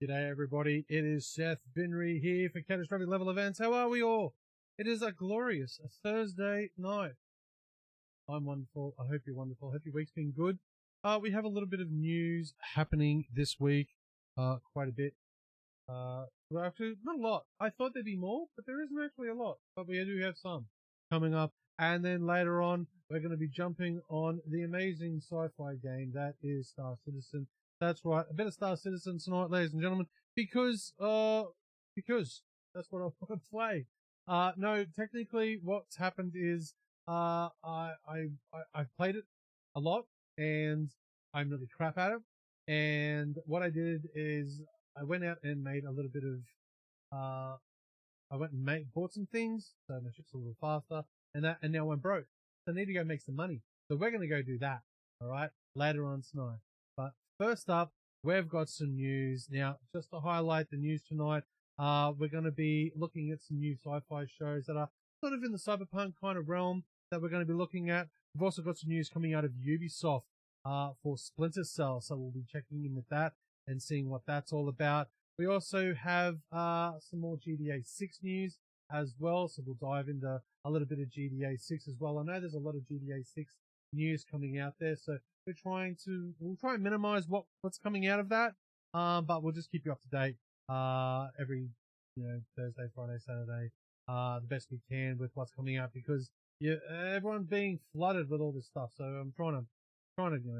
G'day everybody, it is Seth Vinree here for Catastrophic Level Events. How are we all? It is a glorious Thursday night. I'm wonderful. I hope you're wonderful. I hope your week's been good. We have a little bit of news happening this week. Quite a bit. Well, actually, not a lot. I thought there'd be more, but there isn't actually a lot. But we do have some coming up. And then later on, we're going to be jumping on the amazing sci-fi game that is Star Citizen. That's right, a bit of Star Citizen tonight, ladies and gentlemen, because that's what I want to play. No, technically, what's happened is I've played it a lot, and I'm really crap at it. And what I did is I went out and made a little bit of I went and bought some things, so my ship's a little faster, and now I'm broke. So I need to go make some money. So we're going to go do that, all right, later on tonight. But first up, we've got some news. Now, just to highlight the news tonight, we're going to be looking at some new sci-fi shows that are sort of in the cyberpunk kind of realm that we're going to be looking at. We've also got some news coming out of Ubisoft for Splinter Cell, so we'll be checking in with that and seeing what that's all about. We also have some more GTA 6 news as well, so we'll dive into a little bit of GTA 6 as well. I know there's a lot of GTA 6 news coming out there, so we'll try and minimize what's coming out of that, but we'll just keep you up to date every Thursday, Friday, Saturday, the best we can with what's coming out, because everyone's being flooded with all this stuff, so I'm trying to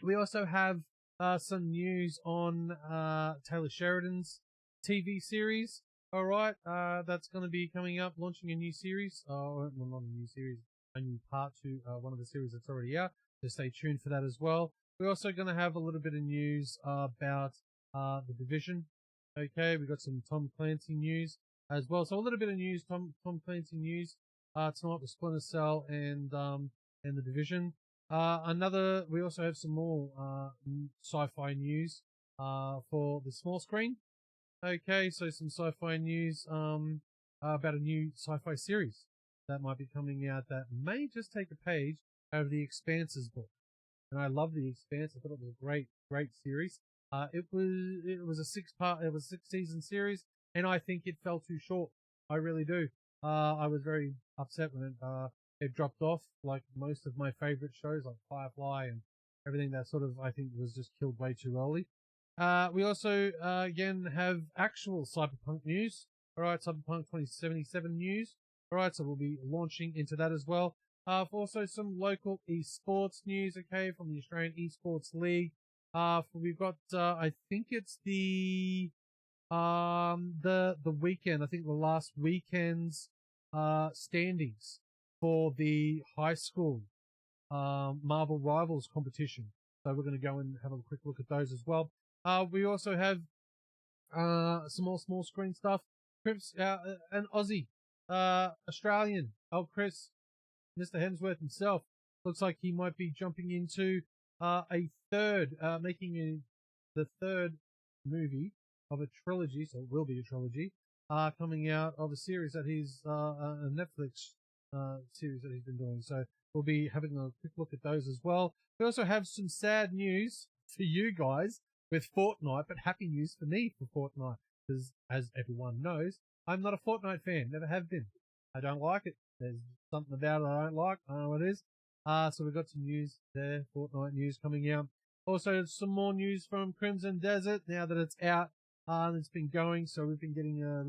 we also have some news on Taylor Sheridan's TV series. All right, that's going to be coming up, launching a new series. Well, not a new series, a new part to one of the series that's already out. So stay tuned for that as well. We're also going to have a little bit of news about The Division. Okay, we got some Tom Clancy news as well. So a little bit of news, Tom Clancy news tonight with Splinter Cell and The Division. We also have some more sci-fi news for the small screen. Okay, so some sci-fi news about a new sci-fi series that might be coming out that may just take a page out of The Expanse's book. And I love The Expanse. I thought it was a great series. It was a 6-season series, and I think it fell too short. I really do. I was very upset when it dropped off, like most of my favorite shows like Firefly and everything that sort of, I think, was just killed way too early. We also, again, have actual Cyberpunk news. Alright, Cyberpunk 2077 news. Alright, so we'll be launching into that as well. Also some local esports news, okay, from the Australian Esports League. We've got, I think it's the weekend, I think the last weekend's, standings for the high school, Marvel Rivals competition. So we're going to go and have a quick look at those as well. We also have some more small screen stuff. Chris, an Aussie, Australian, Chris, Mr. Hemsworth himself, looks like he might be jumping into making the third movie of a trilogy, so it will be a trilogy, coming out of a series that he's a Netflix series that he's been doing. So we'll be having a quick look at those as well. We also have some sad news for you guys with Fortnite, but happy news for me for Fortnite, because as everyone knows, I'm not a Fortnite fan, never have been. I don't like it. There's something about it I don't like. I don't know what it is. So we've got some news there, Fortnite news coming out. Also, some more news from Crimson Desert now that it's out. It's been going, so we've been getting a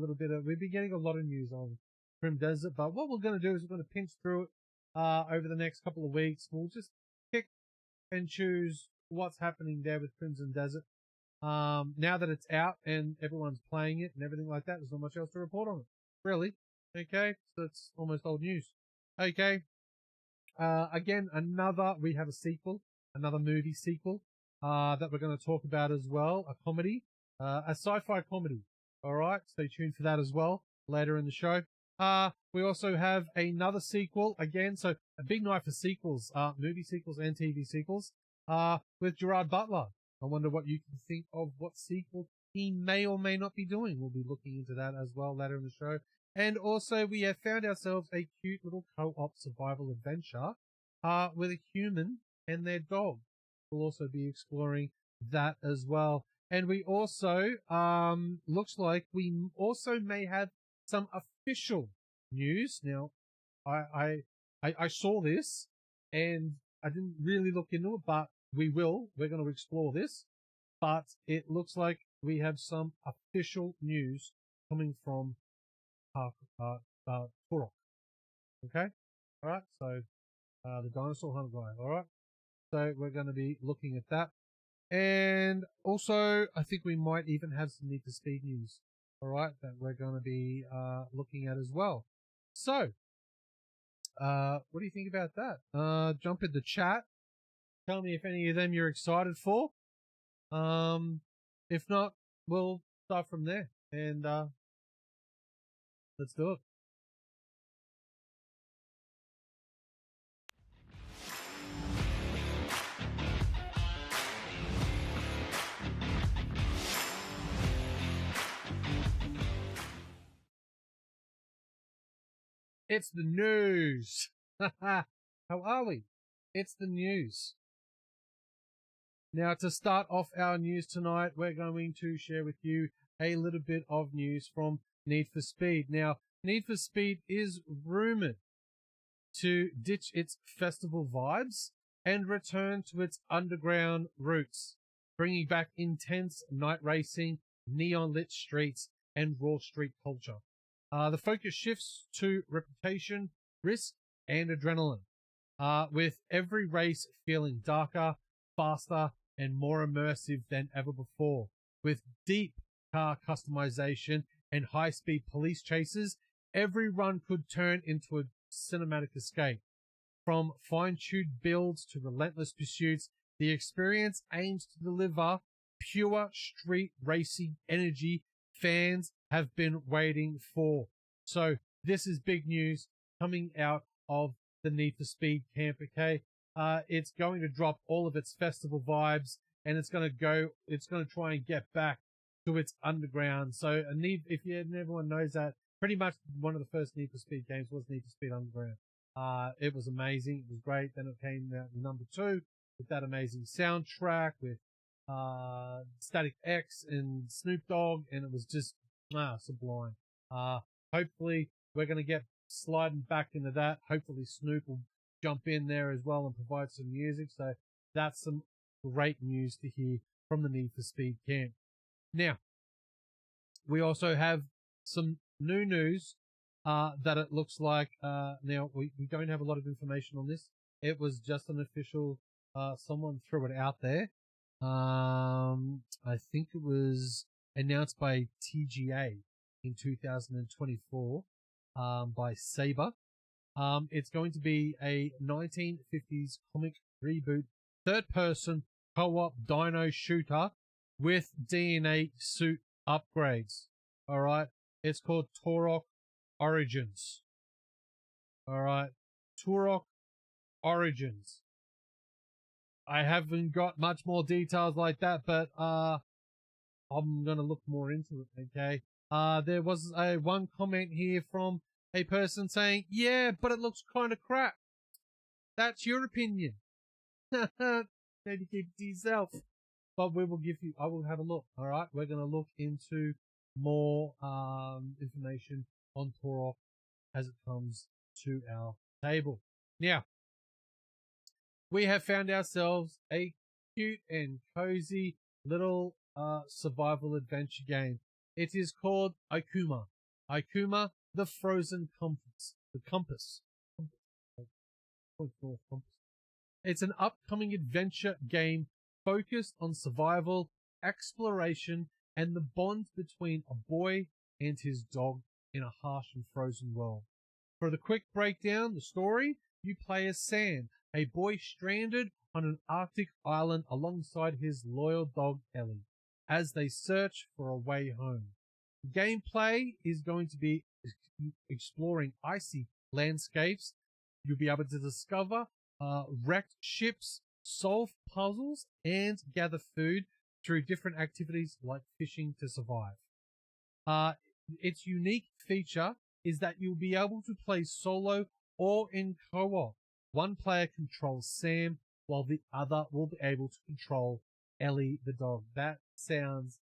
lot of news on Crimson Desert. But what we're going to do is we're going to pinch through it over the next couple of weeks. We'll just pick and choose what's happening there with Crimson Desert. Now that it's out and everyone's playing it and everything like that, there's not much else to report on it, really. Okay, so it's almost old news. Okay, again, we have a sequel, another movie sequel, that we're going to talk about as well, a comedy, a sci-fi comedy. Alright, stay tuned for that as well, later in the show. We also have another sequel, again, so a big night for sequels, movie sequels and TV sequels, with Gerard Butler. I wonder what you can think of what sequel he may or may not be doing. We'll be looking into that as well later in the show. And also, we have found ourselves a cute little co-op survival adventure with a human and their dog. We'll also be exploring that as well. And we also, looks like we also may have some official news. Now, I saw this and I didn't really look into it, but we will. We're going to explore this. But it looks like we have some official news coming from Turok. Okay? All right. So, the dinosaur hunter guy. All right. So we're going to be looking at that. And also, I think we might even have some Need for Speed news. All right. That we're going to be, looking at as well. So, what do you think about that? Jump in the chat. Tell me if any of them you're excited for. If not, we'll start from there. And, let's do it. It's the news. How are we? It's the news. Now, to start off our news tonight, we're going to share with you a little bit of news from Need for Speed. Now, Need for Speed is rumored to ditch its festival vibes and return to its underground roots, bringing back intense night racing, neon-lit streets, and raw street culture. The focus shifts to reputation, risk, and adrenaline, with every race feeling darker, faster, and more immersive than ever before. With deep car customization and high-speed police chases, every run could turn into a cinematic escape. From fine-tuned builds to relentless pursuits, the experience aims to deliver pure street racing energy fans have been waiting for. So this is big news coming out of the Need for Speed camp, okay? It's going to drop all of its festival vibes and it's going to try and get back to its underground. So everyone knows that pretty much one of the first Need for Speed games was Need for Speed Underground. It was amazing. It was great. Then it came out number 2 with that amazing soundtrack with, Static X and Snoop Dogg. And it was just, sublime. Hopefully we're going to get sliding back into that. Hopefully Snoop will jump in there as well and provide some music. So that's some great news to hear from the Need for Speed camp. Now, we also have some new news, that it looks like, now we don't have a lot of information on this. It was just an official, someone threw it out there. I think it was announced by TGA in 2024, by Saber. It's going to be a 1950s comic reboot, third-person co-op dino shooter with DNA suit upgrades. All right. It's called Turok Origins. All right. Turok Origins. I haven't got much more details like that, but I'm going to look more into it, okay? There was one comment here from a person saying, yeah, but it looks kind of crap. That's your opinion. Maybe keep it to yourself. But I will have a look, alright? We're going to look into more information on Turok as it comes to our table. Now, we have found ourselves a cute and cozy little survival adventure game. It is called Ikuma. Ikuma, the Frozen Compass. The Compass. It's an upcoming adventure game focused on survival, exploration, and the bond between a boy and his dog in a harsh and frozen world. For the quick breakdown, the story, you play as Sam, a boy stranded on an Arctic island alongside his loyal dog Ellie, as they search for a way home. Gameplay is going to be exploring icy landscapes. You'll be able to discover wrecked ships, solve puzzles, and gather food through different activities like fishing to survive. Its unique feature is that you'll be able to play solo or in co-op. One player controls Sam, while the other will be able to control Ellie the dog. That sounds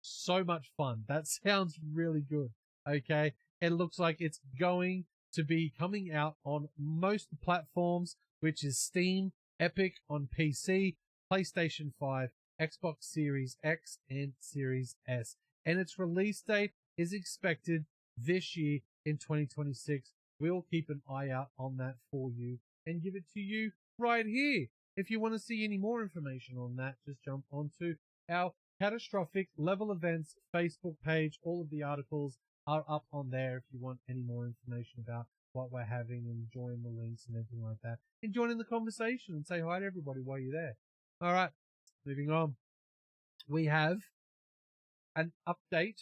so much fun. That sounds really good. Okay. It looks like it's going to be coming out on most platforms, which is Steam, Epic on PC, PlayStation 5, Xbox Series X, and Series S. And its release date is expected this year in 2026. We'll keep an eye out on that for you and give it to you right here. If you want to see any more information on that, just jump onto our Catastrophic Level Events Facebook page. All of the articles are up on there if you want any more information about what we're having, and join the links and everything like that. And join in the conversation and say hi to everybody while you're there. All right, moving on. We have an update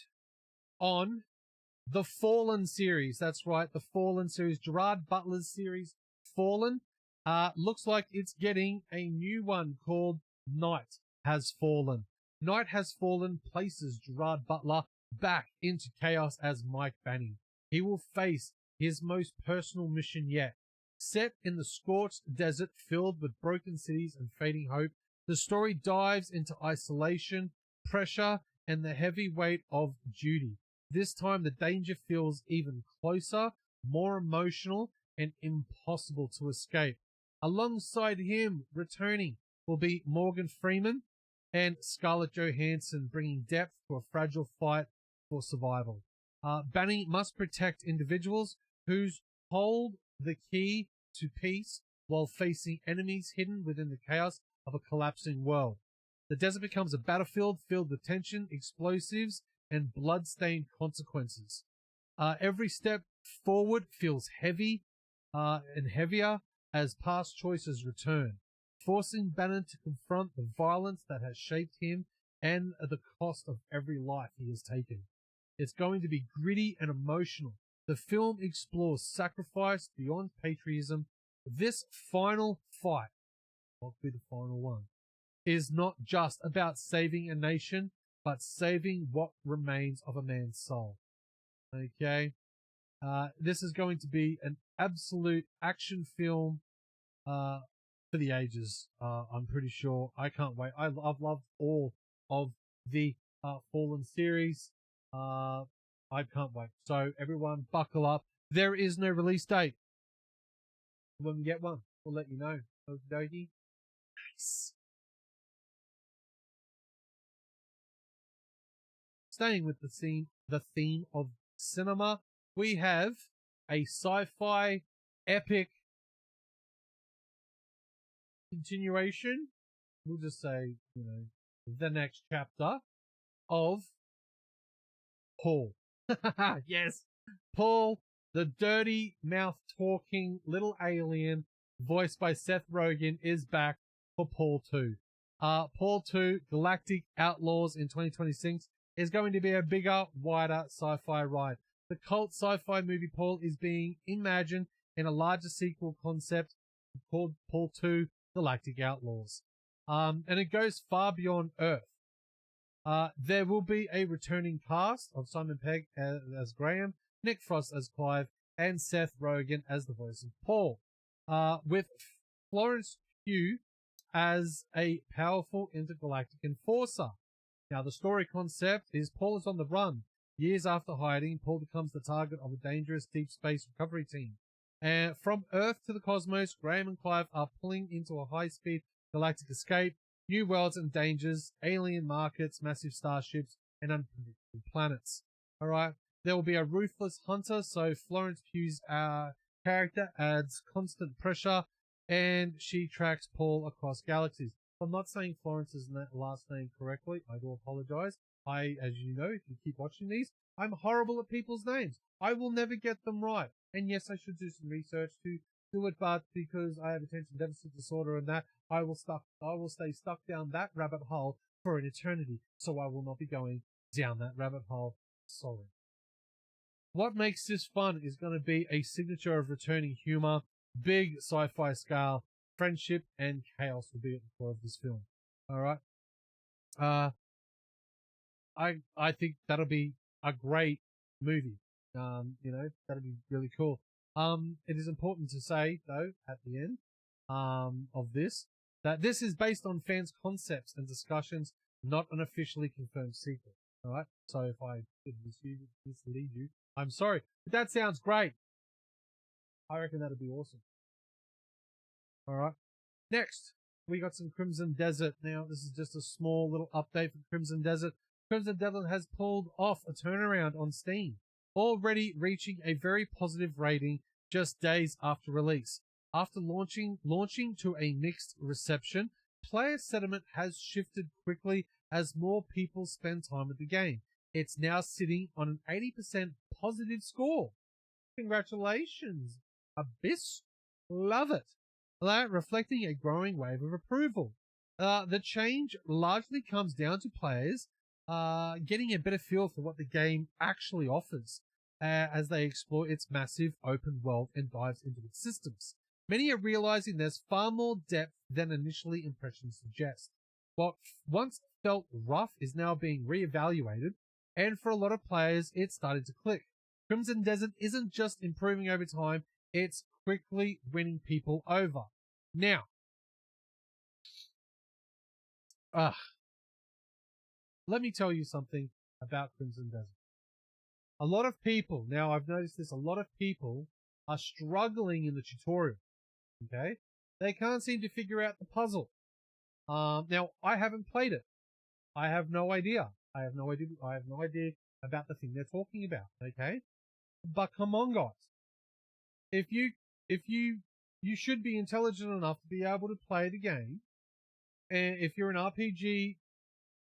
on the Fallen series. That's right, the Fallen series. Gerard Butler's series, Fallen. Looks like it's getting a new one called Night Has Fallen. Night Has Fallen places Gerard Butler back into chaos as Mike Banning. He will face his most personal mission yet. Set in the scorched desert filled with broken cities and fading hope, the story dives into isolation, pressure, and the heavy weight of duty. This time the danger feels even closer, more emotional, and impossible to escape. Alongside him, returning, will be Morgan Freeman and Scarlett Johansson, bringing depth to a fragile fight for survival. Banning must protect individuals whose hold the key to peace while facing enemies hidden within the chaos of a collapsing world. The desert becomes a battlefield filled with tension, explosives, and blood-stained consequences. Every step forward feels heavy and heavier as past choices return, forcing Bannon to confront the violence that has shaped him and the cost of every life he has taken. It's going to be gritty and emotional. The film explores sacrifice beyond patriotism. This final fight, what will be the final one, is not just about saving a nation, but saving what remains of a man's soul. Okay? This is going to be an absolute action film for the ages. I'm pretty sure. I can't wait. I've loved all of the Fallen series. I can't wait. So everyone buckle up. There is no release date. When we get one, we'll let you know. Okie dokie. Nice. Staying with the theme of cinema, we have a sci-fi epic continuation. We'll just say, the next chapter of Paul. Yes, Paul, the dirty mouth talking little alien voiced by Seth Rogen, is back for Paul 2. Paul 2 Galactic Outlaws in 2026 is going to be a bigger, wider sci-fi ride. The cult sci-fi movie Paul is being imagined in a larger sequel concept called Paul 2 Galactic Outlaws. And it goes far beyond Earth. There will be a returning cast of Simon Pegg as Graham, Nick Frost as Clive, and Seth Rogen as the voice of Paul, with Florence Pugh as a powerful intergalactic enforcer. Now, the story concept is Paul is on the run. Years after hiding, Paul becomes the target of a dangerous deep space recovery team. And from Earth to the cosmos, Graham and Clive are pulling into a high-speed galactic escape. New worlds and dangers, alien markets, massive starships, and unpredictable planets. Alright, there will be a ruthless hunter, so Florence Pugh's character adds constant pressure, and she tracks Paul across galaxies. If I'm not saying Florence's last name correctly, I do apologize. As you know, if you keep watching these, I'm horrible at people's names. I will never get them right. And yes, I should do some research to do it, but because I have attention deficit disorder and that, I will stay stuck down that rabbit hole for an eternity. So I will not be going down that rabbit hole. Sorry. What makes this fun is going to be a signature of returning humor, big sci-fi scale, friendship, and chaos will be at the core of this film. Alright? I think that'll be a great movie. That'll be really cool. It is important to say, though, at the end, of this, that this is based on fans' concepts and discussions, not an officially confirmed sequel. All right. So if I did mislead you, I'm sorry. But that sounds great. I reckon that'd be awesome. All right. Next, we got some Crimson Desert. Now, this is just a small little update for Crimson Desert. Crimson Desert has pulled off a turnaround on Steam, already reaching a very positive rating just days after release. After launching to a mixed reception, player sentiment has shifted quickly as more people spend time with the game. It's now sitting on an 80% positive score. Congratulations, Abyss. Love it. Reflecting a growing wave of approval. The change largely comes down to players getting a better feel for what the game actually offers as they explore its massive open world and dives into its systems. Many are realizing there's far more depth than initially impressions suggest. What once felt rough is now being reevaluated, and for a lot of players, it's started to click. Crimson Desert isn't just improving over time, it's quickly winning people over. Now, let me tell you something about Crimson Desert. A lot of people, now I've noticed this, a lot of people are struggling in the tutorial. Okay? They can't seem to figure out the puzzle. Now, I haven't played it. I have no idea. I have no idea about the thing they're talking about. Okay? But come on, guys. If you should be intelligent enough to be able to play the game. And if you're an RPG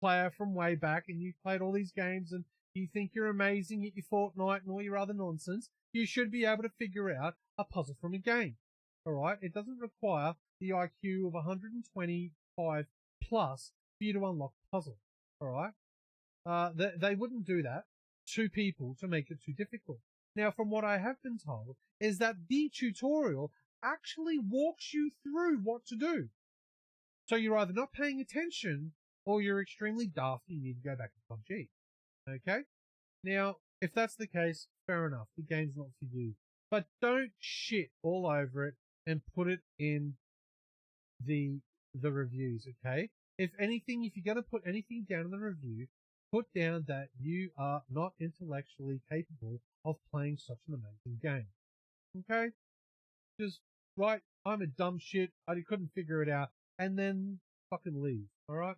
player from way back and you've played all these games and you think you're amazing at your Fortnite and all your other nonsense, you should be able to figure out a puzzle from a game. Alright? It doesn't require the IQ of 125 plus for you to unlock the puzzle. Alright? They wouldn't do that to people to make it too difficult. Now, from what I have been told, is that the tutorial actually walks you through what to do. So you're either not paying attention or you're extremely daft and you need to go back to PUBG. Okay? Now, if that's the case, fair enough. The game's not for you. But don't shit all over it and put it in the reviews, okay? If anything, if you're going to put anything down in the review, put down that you are not intellectually capable of playing such an amazing game. Okay? Just write, I'm a dumb shit, I couldn't figure it out, and then fucking leave, alright?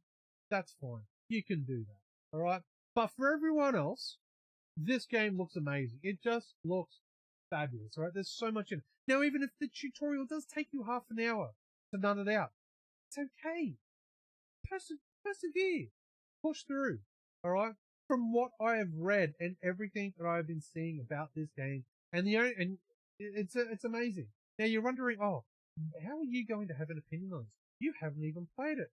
That's fine. You can do that, alright? But for everyone else, this game looks amazing. It just looks fabulous, right? There's so much in it. Now, even if the tutorial does take you half an hour to nut it out, it's okay. Persevere. Push through, alright? From what I have read and everything that I've been seeing about this game, and it's amazing. Now, you're wondering, oh, how are you going to have an opinion on this? You haven't even played it.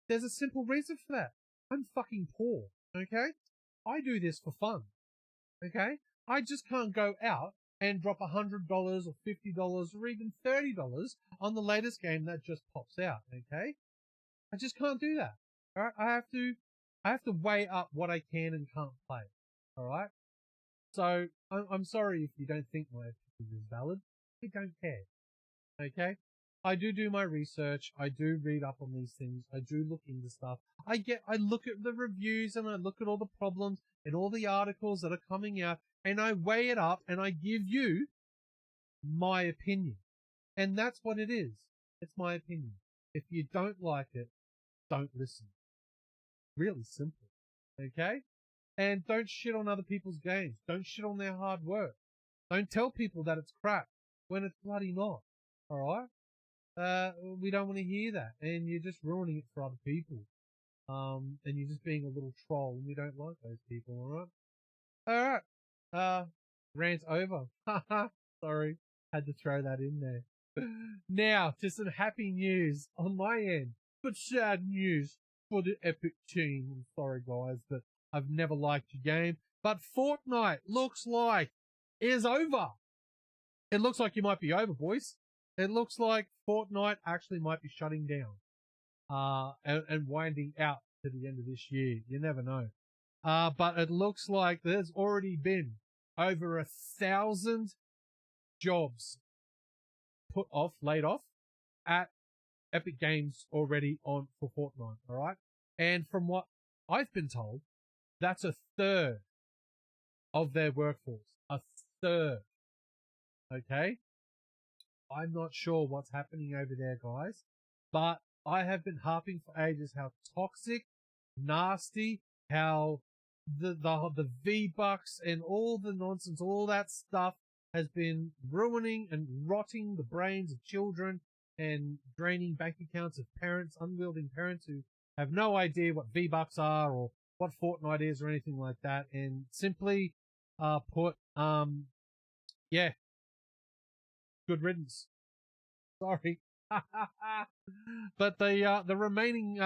There's a simple reason for that. I'm fucking poor, okay? I do this for fun, okay? I just can't go out and drop $100 or $50 or even $30 on the latest game that just pops out, okay? I just can't do that. All right? I have to weigh up what I can and can't play. All right? So I'm sorry if you don't think my opinion is valid. I don't care. Okay? I do my research. I do read up on these things. I do look into stuff. I look at the reviews and I look at all the problems and all the articles that are coming out and I weigh it up and I give you my opinion. And that's what it is. It's my opinion. If you don't like it, don't listen. Really simple. Okay? And don't shit on other people's games. Don't shit on their hard work. Don't tell people that it's crap when it's bloody not. Alright? We don't want to hear that. And you're just ruining it for other people. And you're just being a little troll and we don't like those people, alright? Alright. Rant over. Sorry. Had to throw that in there. Now, to some happy news on my end, but sad news for the Epic team. I'm sorry, guys, but I've never liked your game. But Fortnite looks like is over. It looks like you might be over, boys. It looks like Fortnite actually might be shutting down, and winding out to the end of this year. You never know. But it looks like there's already been over 1,000 jobs laid off at Epic Games already on for Fortnite, all right? And from what I've been told, that's a third of their workforce. A third. Okay? I'm not sure what's happening over there, guys, but I have been harping for ages how toxic, nasty, how the V-Bucks and all the nonsense, all that stuff has been ruining and rotting the brains of children and draining bank accounts of parents, unwielding parents who have no idea what V-Bucks are or what Fortnite is or anything like that. And simply put, yeah, good riddance. Sorry. But the remaining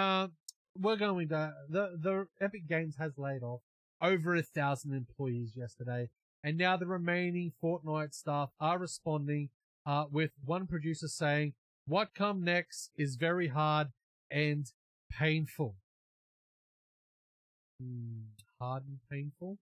we're going to the Epic Games has laid off over 1,000 employees yesterday, and now the remaining Fortnite staff are responding with one producer saying, "What come next is very hard and painful." Hard and painful?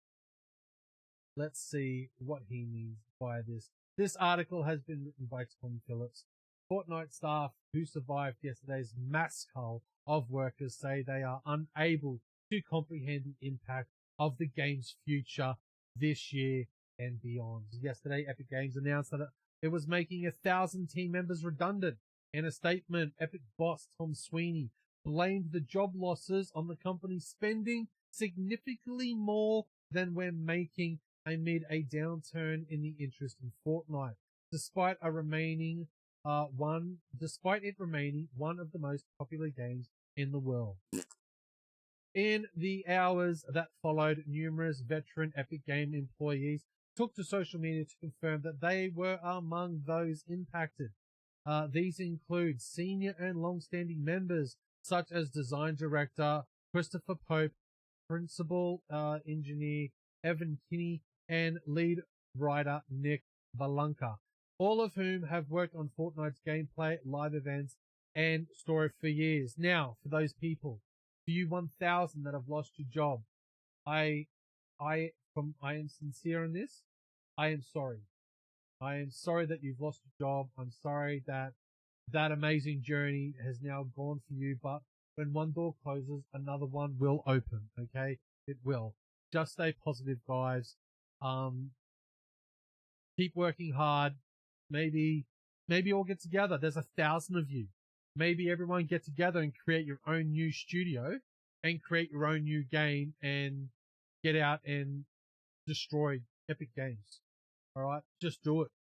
Let's see what he means by this. This article has been written by Tom Phillips. Fortnite staff who survived yesterday's mass cull of workers say they are unable to comprehend the impact of the game's future this year and beyond. Yesterday, Epic Games announced that it was making 1,000 team members redundant. In a statement, Epic boss Tom Sweeney blamed the job losses on the company spending significantly more than we're making amid a downturn in the interest in Fortnite, despite it remaining one of the most popular games in the world. In the hours that followed, numerous veteran Epic Game employees took to social media to confirm that they were among those impacted. These include senior and long-standing members such as design director Christopher Pope, principal engineer Evan Kinney, and lead writer Nick Valanka, all of whom have worked on Fortnite's gameplay, live events, and story for years. Now, for those people, for you 1,000 that have lost your job, I am sincere in this. I am sorry. I am sorry that you've lost your job. I'm sorry that that amazing journey has now gone for you, but when one door closes, another one will open, okay? It will. Just stay positive, guys. Keep working hard. Maybe all get together. There's 1,000 of you. Maybe everyone get together and create your own new studio and create your own new game and get out and destroy Epic Games. All right, just do it.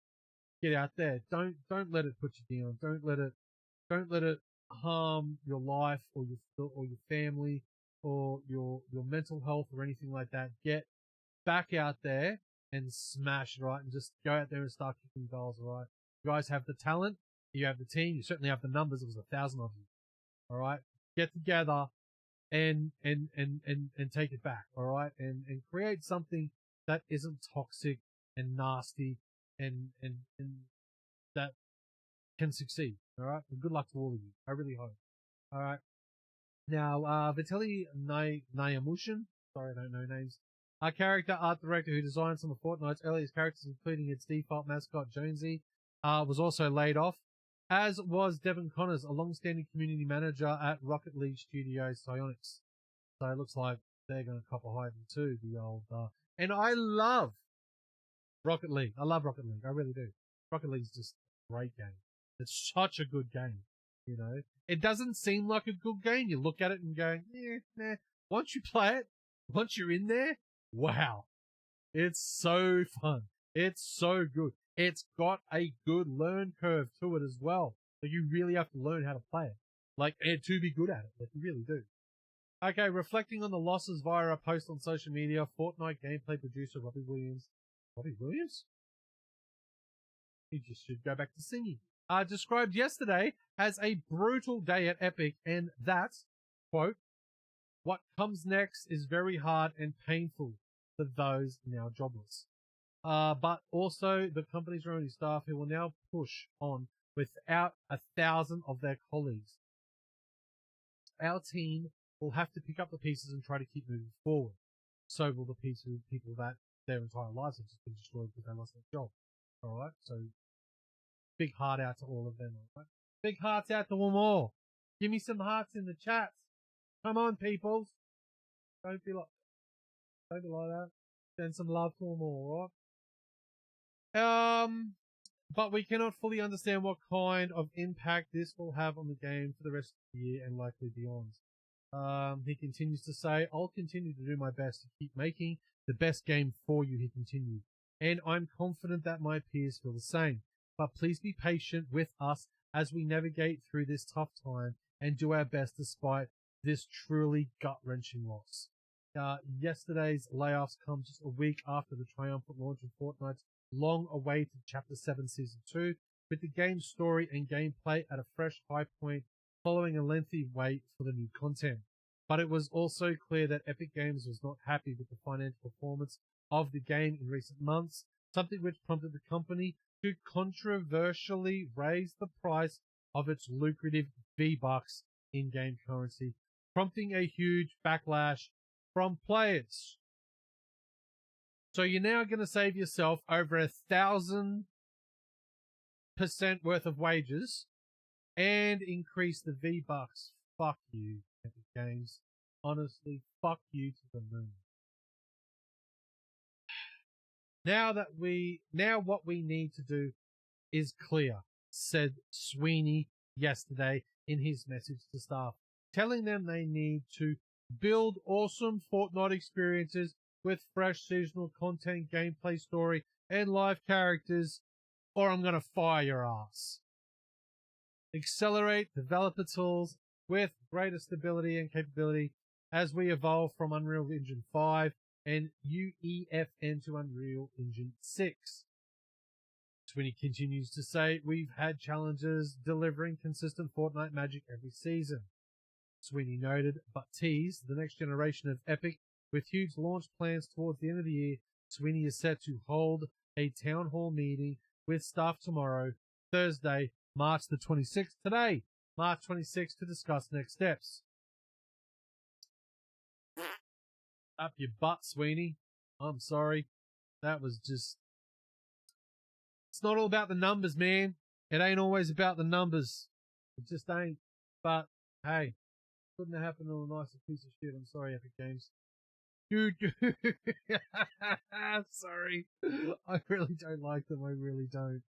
Get out there. Don't let it put you down. Don't let it harm your life or your family or your mental health or anything like that. Get back out there and smash it, right? And just go out there and start kicking goals, all right? You guys have the talent. You have the team. You certainly have the numbers. It was 1,000 of you. All right, get together and take it back. All right, and create something that isn't toxic and nasty and that can succeed. All right, and good luck to all of you. I really hope. All right. Now, Vitaly Nayamushin, sorry, I don't know names. Our character art director who designed some of Fortnite's earliest characters, including its default mascot Jonesy, was also laid off, as was Devin Connors, a long-standing community manager at Rocket League Studios Psyonix. So it looks like they're going to cop a hiding too, the old, and I love Rocket League. I love Rocket League. I really do. Rocket League's just a great game. It's such a good game, you know. It doesn't seem like a good game. You look at it and go, nah. Once you play it, once you're in there, wow. It's so fun. It's so good. It's got a good learn curve to it as well. So you really have to learn how to play it. And to be good at it. Like, you really do. Okay, reflecting on the losses via a post on social media, Fortnite gameplay producer Robbie Williams? He just should go back to singing. Described yesterday as a brutal day at Epic, and that, quote, "What comes next is very hard and painful for those now jobless. But also the company's own staff who will now push on without 1,000 of their colleagues. Our team will have to pick up the pieces and try to keep moving forward. So will the people that their entire lives have just been destroyed because they lost their job. All right, so big heart out to all of them. All right? Big hearts out to them all. Give me some hearts in the chats. Come on, peoples. Don't be like that. Send some love to them all, right? But we cannot fully understand what kind of impact this will have on the game for the rest of the year and likely beyond. He continues to say, I'll continue to do my best to keep making the best game for you, he continued. And I'm confident that my peers feel the same. But please be patient with us as we navigate through this tough time and do our best despite this truly gut-wrenching loss. Yesterday's layoffs come just a week after the triumphant launch of Fortnite's long-awaited Chapter 7 Season 2, with the game's story and gameplay at a fresh high point following a lengthy wait for the new content. But it was also clear that Epic Games was not happy with the financial performance of the game in recent months, something which prompted the company to controversially raise the price of its lucrative V-Bucks in-game currency, prompting a huge backlash from players. So you're now going to save yourself over 1,000% worth of wages and increase the V-Bucks. Fuck you, Epic Games. Honestly, fuck you to the moon. Now what we need to do is clear, said Sweeney yesterday in his message to staff, telling them they need to build awesome Fortnite experiences with fresh seasonal content, gameplay, story, and live characters, or I'm gonna fire your ass. Accelerate developer tools with greater stability and capability as we evolve from Unreal Engine 5 and UEFN to Unreal Engine 6. Sweeney continues to say, we've had challenges delivering consistent Fortnite magic every season. Sweeney noted, but teased the next generation of Epic with huge launch plans towards the end of the year. Sweeney is set to hold a town hall meeting with staff tomorrow, Thursday, March the 26th, today, March 26th, to discuss next steps. Up your butt, Sweeney. I'm sorry. That was just... It's not all about the numbers, man. It ain't always about the numbers. It just ain't. But, hey, couldn't have happened to a nicer piece of shit. I'm sorry, Epic Games. Dude, sorry. I really don't like them. I really don't.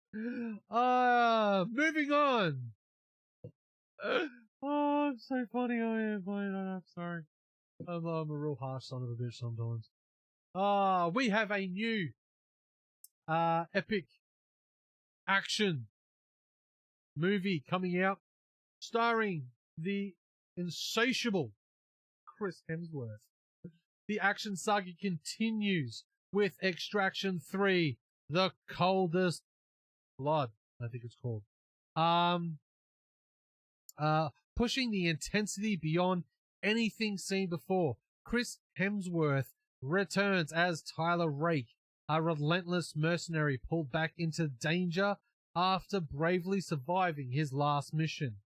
Moving on. Oh, I'm so funny. I'm sorry. I'm a real harsh son of a bitch sometimes. We have a new epic action movie coming out starring the insatiable Chris Hemsworth. The action saga continues with Extraction 3, The Coldest Blood, I think it's called. Pushing the intensity beyond anything seen before. Chris Hemsworth returns as Tyler Rake, a relentless mercenary pulled back into danger after bravely surviving his last mission.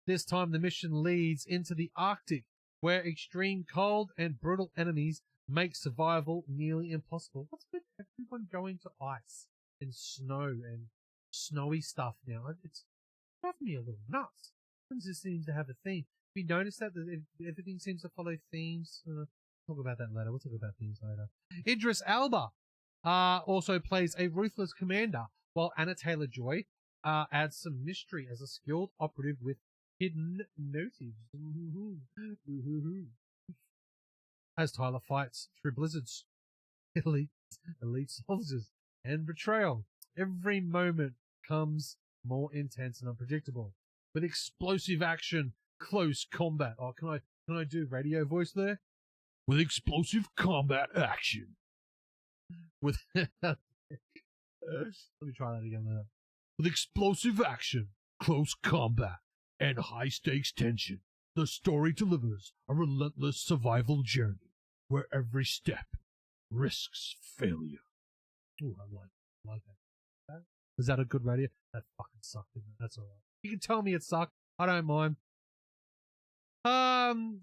This time the mission leads into the Arctic, where extreme cold and brutal enemies make survival nearly impossible. What's with everyone going to ice and snow and snowy stuff now? It's driving me a little nuts. It just seems to have a theme. Have you noticed that everything seems to follow themes? We'll talk about that later. We'll talk about themes later. Idris Elba also plays a ruthless commander, while Anna Taylor-Joy adds some mystery as a skilled operative with hidden motives. As Tyler fights through blizzards, elite soldiers, and betrayal, every moment becomes more intense and unpredictable. With explosive action, close combat. Oh, can I do radio voice there? With explosive combat action. With let me try that again there. With explosive action, close combat, and high stakes tension, the story delivers a relentless survival journey where every step risks failure. Ooh, I like that. Is that a good radio? That fucking sucked, didn't it? That's alright. You can tell me it sucked. I don't mind.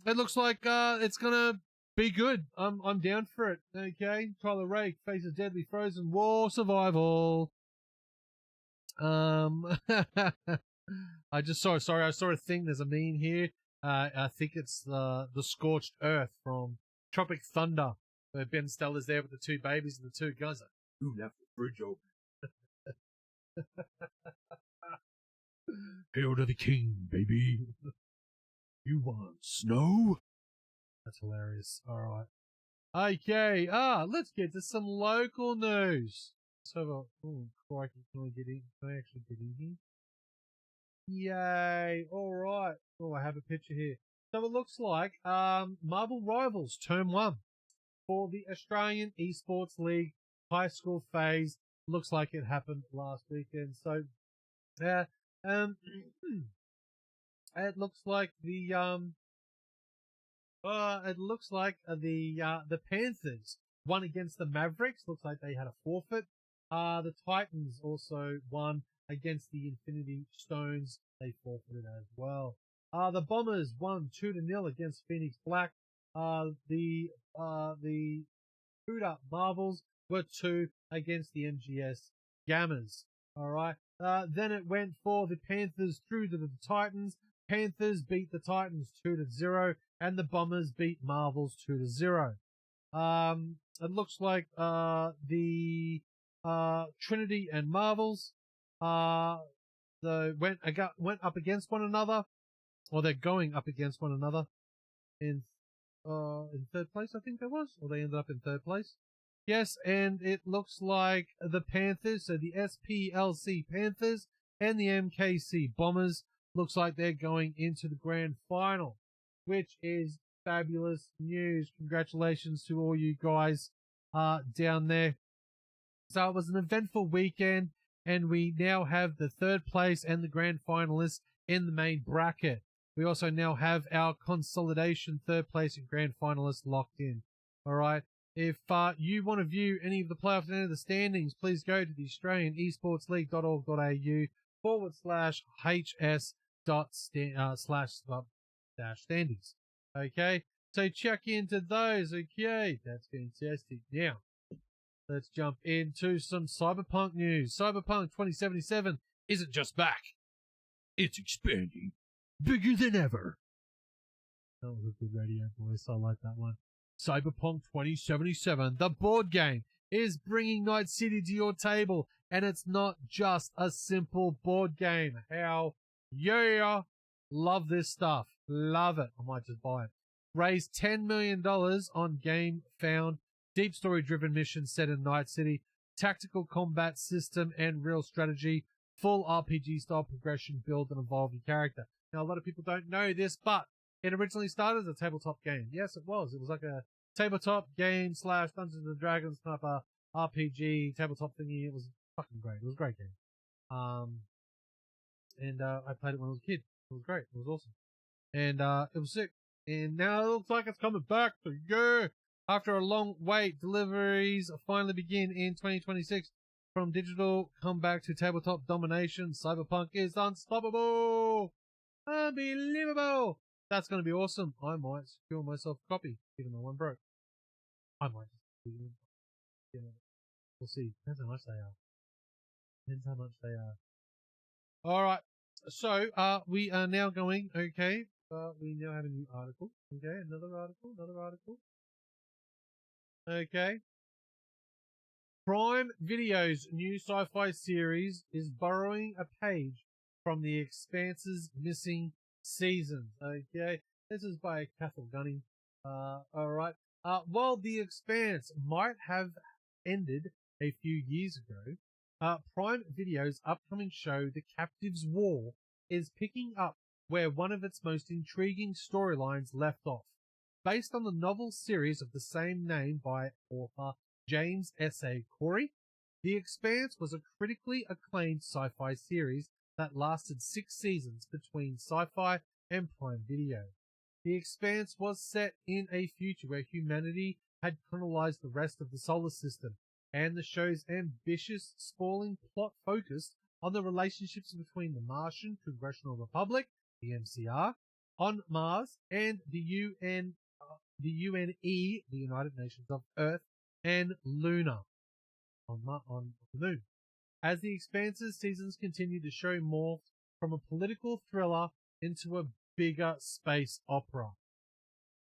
It looks like it's gonna be good. I'm down for it. Okay, Tyler Rake faces deadly frozen war survival. I saw a thing. There's a meme here. I think it's the Scorched Earth from Tropic Thunder, where Ben Steller's there with the two babies and the two guys. Like, who left the fridge open? Hail to the king, baby. You want snow? That's hilarious. All right. Okay. Let's get to some local news. So, crikey, can I actually get in here? Yay. All right. Oh, I have a picture here. So it looks like Marvel Rivals Term 1 for the Australian Esports League high school phase. Looks like it happened last weekend. So, it looks like the Panthers won against the Mavericks. Looks like they had a forfeit. The Titans also won against the Infinity Stones. They forfeited as well. The Bombers won 2-0 against Phoenix Black. The Buddha Marvels were 2 against the MGS Gammas. All right. Then it went for the Panthers through to the Titans. Panthers beat the Titans 2-0, and the Bombers beat Marvels 2-0. It looks like the Trinity and Marvels went up against one another, or they're going up against one another in third place, I think that was, or they ended up in third place. Yes, and it looks like the Panthers, so the SPLC Panthers and the MKC Bombers, looks like they're going into the grand final, which is fabulous news. Congratulations to all you guys down there. So it was an eventful weekend, and we now have the third place and the grand finalists in the main bracket. We also now have our consolidation third place and grand finalists locked in. All right. If you want to view any of the playoffs and any of the standings, please go to the Australian Esports League.org.au /hs/standings. Okay. So check into those. Okay. That's fantastic. Now, let's jump into some Cyberpunk news. Cyberpunk 2077 isn't just back. It's expanding. Bigger than ever. That was a good radio voice. I like that one. Cyberpunk 2077, the board game, is bringing Night City to your table, and it's not just a simple board game. How yeah, love this stuff. Love it. I might just buy it. Raised $10 million on Game Found, deep story-driven mission set in Night City, tactical combat system and real strategy, full RPG-style progression, build and evolve your character. Now, a lot of people don't know this, but it originally started as a tabletop game. Yes, it was. It was like a tabletop game / Dungeons and Dragons type of RPG tabletop thingy. It was fucking great. It was a great game. And I played it when I was a kid. It was great. It was awesome. And it was sick. And now it looks like it's coming back. So yeah. After a long wait, deliveries finally begin in 2026. From digital comeback to tabletop domination, Cyberpunk is unstoppable. Unbelievable. That's going to be awesome. I might secure myself a copy, even though one broke. I might just, we'll see. Depends how much they are. All right. So, we are now going, okay. We now have a new article. Okay. Another article. Okay. Prime Video's new sci-fi series is borrowing a page from The Expanse's missing seasons. Okay, this is by Cathal Gunning. All right. While The Expanse might have ended a few years ago, Prime Video's upcoming show, The Captive's War, is picking up where one of its most intriguing storylines left off. Based on the novel series of the same name by author James S.A. Corey, The Expanse was a critically acclaimed sci-fi series that lasted 6 seasons between Sci-Fi and Prime Video. The Expanse was set in a future where humanity had colonized the rest of the solar system, and the show's ambitious, sprawling plot focused on the relationships between the Martian Congressional Republic, the MCR, on Mars, and the UNE, the United Nations of Earth, and Luna, on the Moon. As The Expanse's seasons continue, the show morphs from a political thriller into a bigger space opera.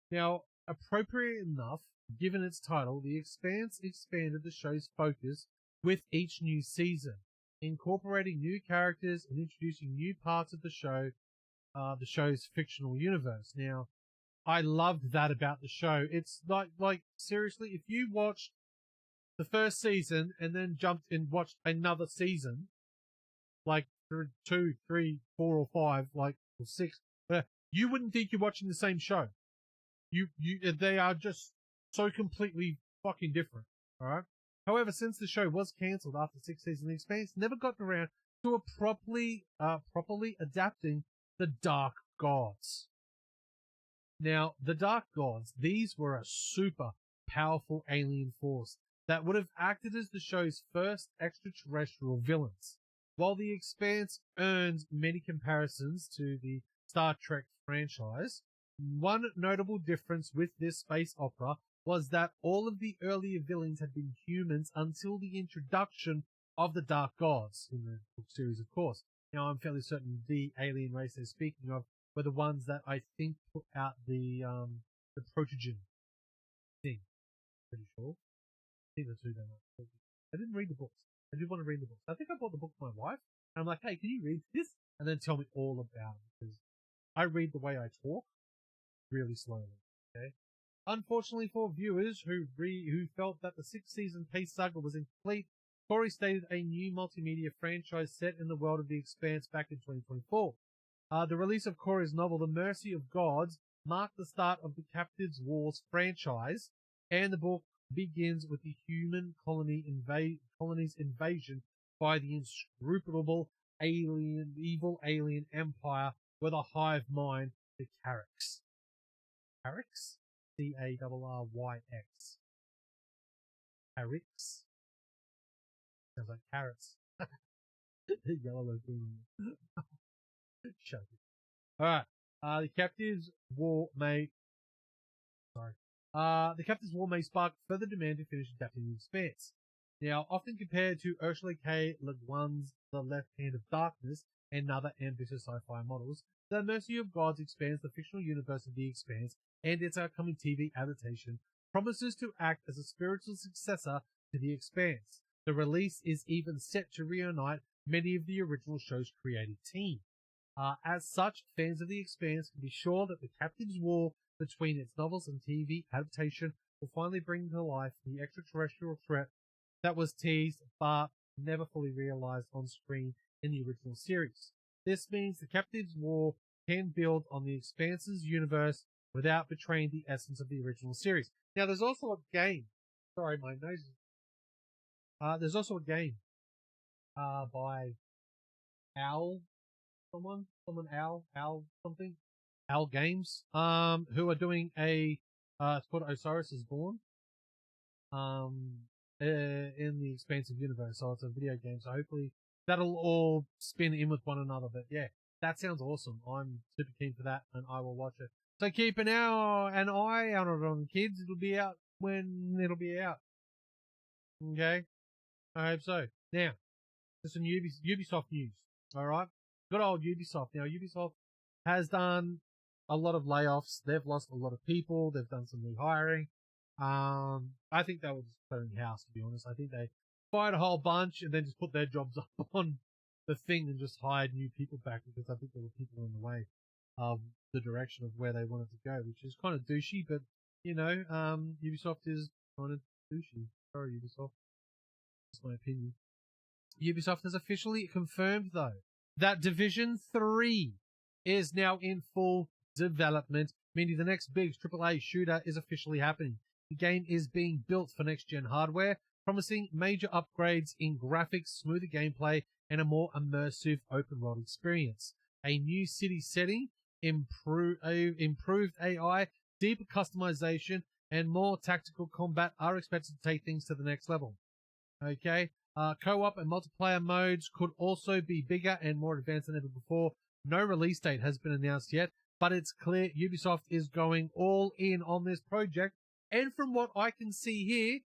Now, appropriate enough, given its title, The Expanse expanded the show's focus with each new season, incorporating new characters and introducing new parts of the show's fictional universe. Now, I loved that about the show. It's like seriously, if you watched the first season and then jumped and watched another season, like 2, 3, 4, or 5, like or 6, you wouldn't think you're watching the same show. They are just so completely fucking different. All right. However, since the show was cancelled after 6 seasons, The Expanse never got around to properly adapting the Dark Gods. Now, the Dark Gods, these were a super powerful alien force that would have acted as the show's first extraterrestrial villains. While The Expanse earns many comparisons to the Star Trek franchise, one notable difference with this space opera was that all of the earlier villains had been humans until the introduction of the Dark Gods in the book series, of course. Now, I'm fairly certain the alien race they're speaking of were the ones that I think put out the protogen thing. Pretty sure. I think that's who they are. I didn't read the books. I did want to read the books. I think I bought the book for my wife, and I'm like, hey, can you read this? And then tell me all about it, because I read the way I talk really slowly. Okay. Unfortunately for viewers who felt that the 6-season Pace saga was incomplete, Corey stated a new multimedia franchise set in the world of The Expanse back in 2024. The release of Corey's novel, The Mercy of Gods, marked the start of the Captives Wars franchise, and the book begins with the human colony's invasion by the inscrutable evil alien empire with a hive mind, the Carricks. Carricks? Carryx. Carricks? Sounds like carrots. Yellow lagoon. Shut up. Alright. The Captives War may spark further demand to finish adapting The Expanse. Now, often compared to Ursula K. Le Guin's The Left Hand of Darkness and other ambitious sci-fi models, The Mercy of Gods expands the fictional universe of The Expanse, and its upcoming TV adaptation promises to act as a spiritual successor to The Expanse. The release is even set to reunite many of the original show's creative team. As such, fans of The Expanse can be sure that the Captives' War between its novels and TV adaptation will finally bring to life the extraterrestrial threat that was teased but never fully realized on screen in the original series. This means the Captives' War can build on The Expanse's universe without betraying the essence of the original series. Now, there's also a game. Sorry, my nose is... there's also a game by Owl Games, who are doing a, it's called Osiris is Born, in the expansive universe. So it's a video game. So hopefully that'll all spin in with one another. But yeah, that sounds awesome. I'm super keen for that, and I will watch it. So keep an eye out on it, kids. It'll be out when it'll be out. Okay? I hope so. Now, there's some Ubisoft news. Alright? Good old Ubisoft. Now, Ubisoft has done a lot of layoffs. They've lost a lot of people. They've done some rehiring. I think they were just clearing house, to be honest. I think they fired a whole bunch and then just put their jobs up on the thing and just hired new people back, because I think there were people in the way of the direction of where they wanted to go, which is kind of douchey, but, you know, Ubisoft is kind of douchey. Sorry, Ubisoft. That's my opinion. Ubisoft has officially confirmed, though, that Division 3 is now in full development, meaning the next big AAA shooter is officially happening. The game is being built for next-gen hardware, promising major upgrades in graphics, smoother gameplay, and a more immersive open-world experience. A new city setting, improved AI, deeper customization, and more tactical combat are expected to take things to the next level. Okay? Co-op and multiplayer modes could also be bigger and more advanced than ever before. No release date has been announced yet, but it's clear Ubisoft is going all in on this project. And from what I can see here,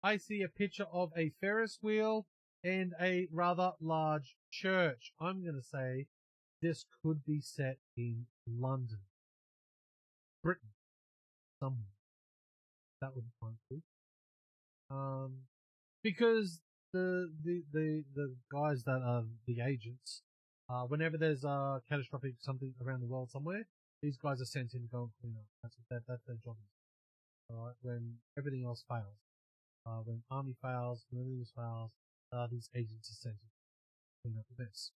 I see a picture of a Ferris wheel and a rather large church. I'm going to say this could be set in London, Britain, somewhere. That would be quite cool. Because the guys that are the agents, whenever there's a catastrophic something around the world somewhere, these guys are sent in to go and clean up. That's their job. Alright, when everything else fails. When army fails, when everything else fails, these agents are sent in to clean up the mess.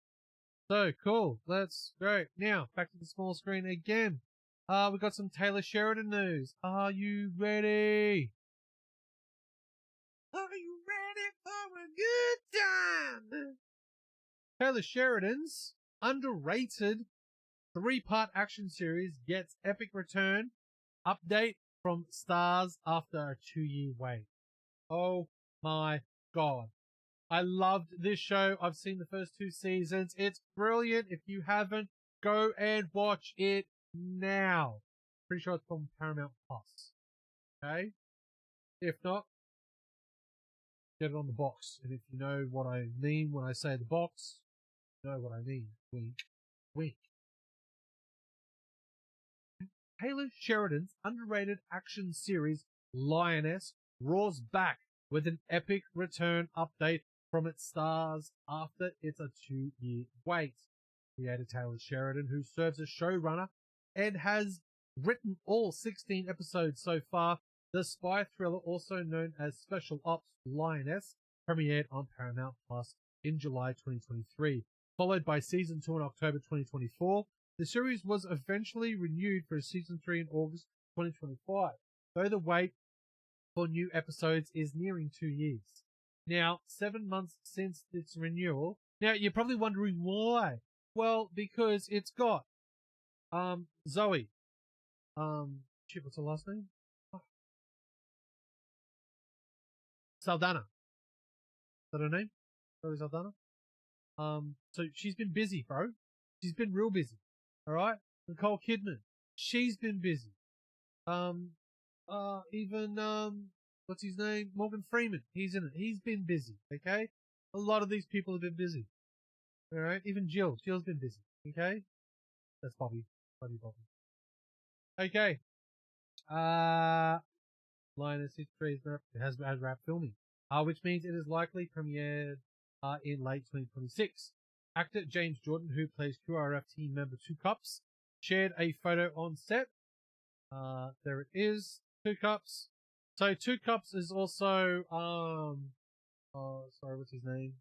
So, cool. That's great. Now, back to the small screen again. We got some Taylor Sheridan news. Are you ready? Are you ready for a good time? Taylor Sheridan's underrated 3-part action series gets epic return. Update from Stars after a 2-year wait. Oh my god. I loved this show. I've seen the first 2 seasons. It's brilliant. If you haven't, go and watch it now. Pretty sure it's from Paramount Plus. Okay? If not, get it on the box. And if you know what I mean when I say the box, you know what I mean. Wink. Wink. Taylor Sheridan's underrated action series, Lioness, roars back with an epic return update from its stars after it's a 2-year wait. Creator Taylor Sheridan, who serves as showrunner and has written all 16 episodes so far, the spy thriller, also known as Special Ops Lioness, premiered on Paramount Plus in July 2023, followed by Season 2 in October 2024. The series was eventually renewed for Season 3 in August 2025, though the wait for new episodes is nearing 2 years. Now, 7 months since its renewal. Now, you're probably wondering why. Well, because it's got Zoe. Shit, what's her last name? Oh. Saldana. Is that her name? Zoe Saldana? So she's been busy, bro. She's been real busy. Alright? Nicole Kidman. She's been busy. What's his name? Morgan Freeman. He's in it. He's been busy. Okay? A lot of these people have been busy. Alright? Even Jill. Jill's been busy. Okay? That's Bobby. Bobby. Okay. Lioness History has wrapped filming, which means it is likely premiered in late 2026. Actor James Jordan, who plays QRF team member Two Cups, shared a photo on set. There it is. Two Cups. So Two Cups is also what's his name?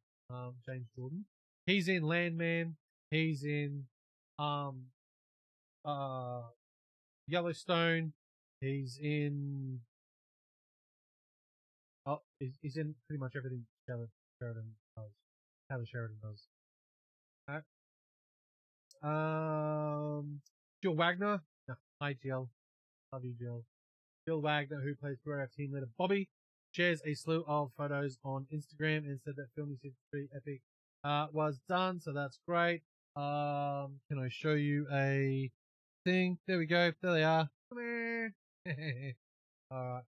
James Jordan. He's in Landman. He's in Yellowstone. He's in he's in pretty much everything Taylor Sheridan does. Jill Wagner. No, hi Jill. Love you, Jill. Jill Wagner, who plays QRF team leader Bobby, shares a slew of photos on Instagram and said that filming Season 3 Epic was done, so that's great. Can I show you a thing? There we go. There they are. Alright.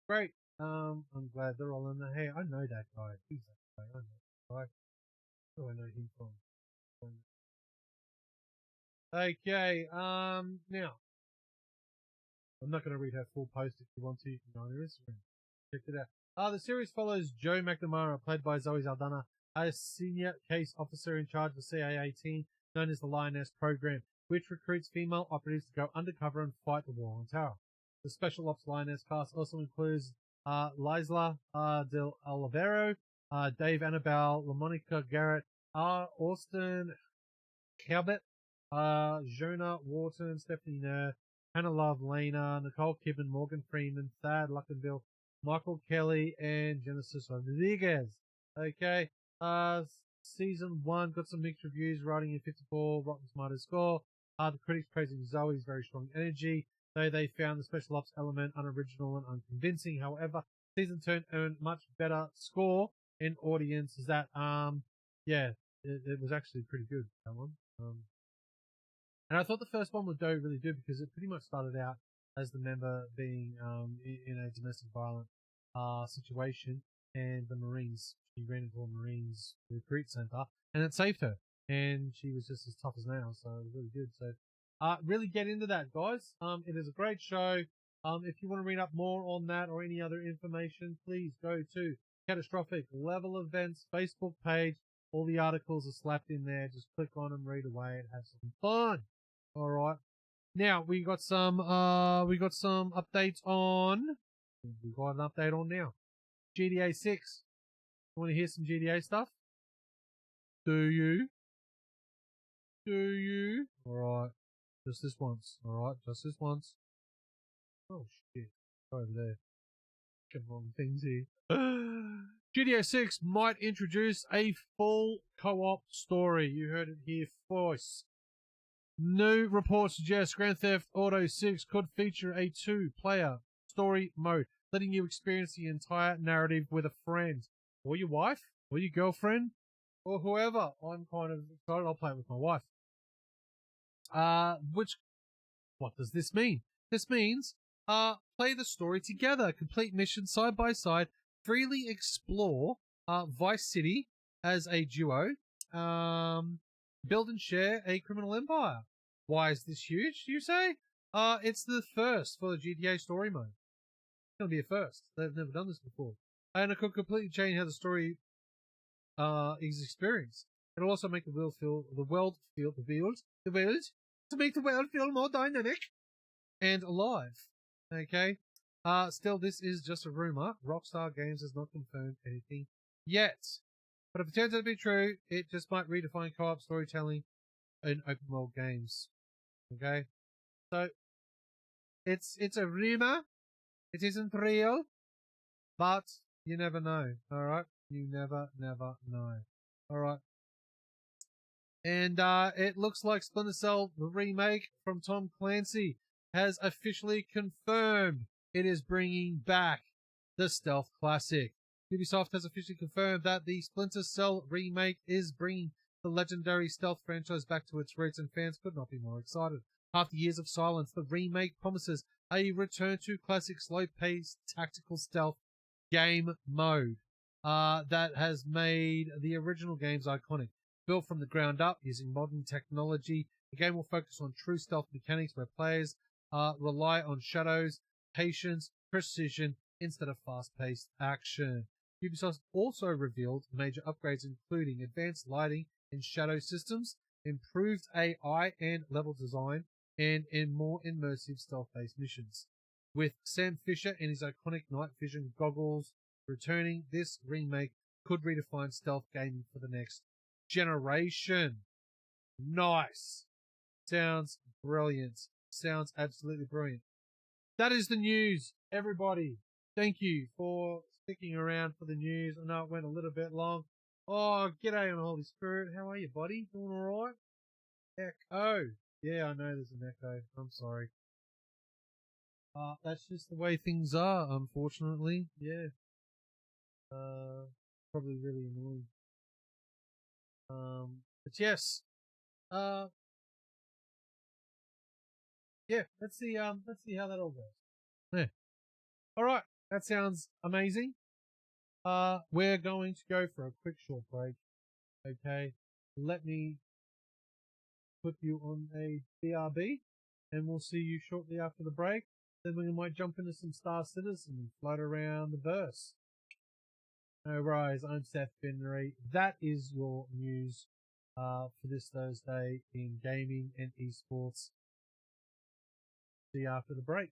Great. I'm glad they're all in there. Hey, I know that guy. Who's that guy? I know that guy. Where do I know him from? Okay, now, I'm not going to read her full post. If you want to, you can go on her Instagram. Check it out. The series follows Joe McNamara, played by Zoe Saldana, a senior case officer in charge of the CIA team known as the Lioness Program, which recruits female operatives to go undercover and fight the war on terror. The Special Ops Lioness cast also includes Lisla Del Olivero, Dave Annabelle, LaMonica Garrett, Austin Cabot, Jonah Wharton, Stephanie Nair, Hannah Love Lena, Nicole Kidman, Morgan Freeman, Thad Luckenbill, Michael Kelly, and Genesis Rodriguez. Okay. Season 1 got some mixed reviews, rating in 54, Rotten Tomatoes score. The critics praising Zoe's very strong energy, though they found the special ops element unoriginal and unconvincing. However, Season 2 earned much better score in audiences that, it was actually pretty good, that one. And I thought the first one would do really good because it pretty much started out as the member being in a domestic violent situation, and the Marines, she ran into a Marines retreat center, and it saved her. and she was just as tough as nails, so it was really good. So, really get into that, guys. It is a great show. If you want to read up more on that or any other information, please go to Catastrophic Level Events Facebook page. All the articles are slapped in there. Just click on them, read away, and have some fun. All right. Now we got some updates on. We got an update on now. GTA 6. You want to hear some GTA stuff? Do you? All right. Just this once. All right. Just this once. Oh shit! Over there. Get wrong things here. GTA 6 might introduce a full co-op story. You heard it here first. New reports suggest Grand Theft Auto 6 could feature a 2-player story mode, letting you experience the entire narrative with a friend, or your wife, or your girlfriend, or whoever. I'm kind of excited. I'll play it with my wife. What does this mean? This means, play the story together, complete missions side by side, freely explore Vice City as a duo, build and share a criminal empire. Why is this huge, you say? It's the first for the GTA story mode. It's going to be a first. They've never done this before. And it could completely change how the story is experienced. It'll also make the world feel more dynamic and alive. Okay? Still, this is just a rumor. Rockstar Games has not confirmed anything yet. But if it turns out to be true, it just might redefine co-op storytelling in open world games. Okay? So, it's a rumor. It isn't real. But you never know. Alright? You never know. Alright? And it looks like Splinter Cell, the remake from Tom Clancy, has officially confirmed it is bringing back the stealth classic. Ubisoft has officially confirmed that the Splinter Cell remake is bringing the legendary stealth franchise back to its roots, and fans could not be more excited. After years of silence, the remake promises a return to classic slow-paced tactical stealth game mode that has made the original games iconic. Built from the ground up using modern technology, the game will focus on true stealth mechanics where players rely on shadows, patience, precision instead of fast-paced action. Ubisoft also revealed major upgrades including advanced lighting and shadow systems, improved AI and level design, and more immersive stealth-based missions. With Sam Fisher and his iconic night vision goggles returning, this remake could redefine stealth gaming for the next generation. Nice. Sounds brilliant. Sounds absolutely brilliant. That is the news, everybody. Thank you for sticking around for the news. I know it went a little bit long. Oh, g'day on Holy Spirit. How are you, buddy? Doing alright? Echo. Yeah, I know there's an echo. I'm sorry. That's just the way things are, unfortunately. Yeah. Probably really annoying. But yes. Yeah, let's see how that all goes. Yeah. Alright, that sounds amazing. We're going to go for a quick short break. Okay. Let me put you on a BRB, and we'll see you shortly after the break. Then we might jump into some Star Citizen and float around the verse. No worries, I'm Seth Vinree. That is your news for this Thursday in gaming and esports. See you after the break.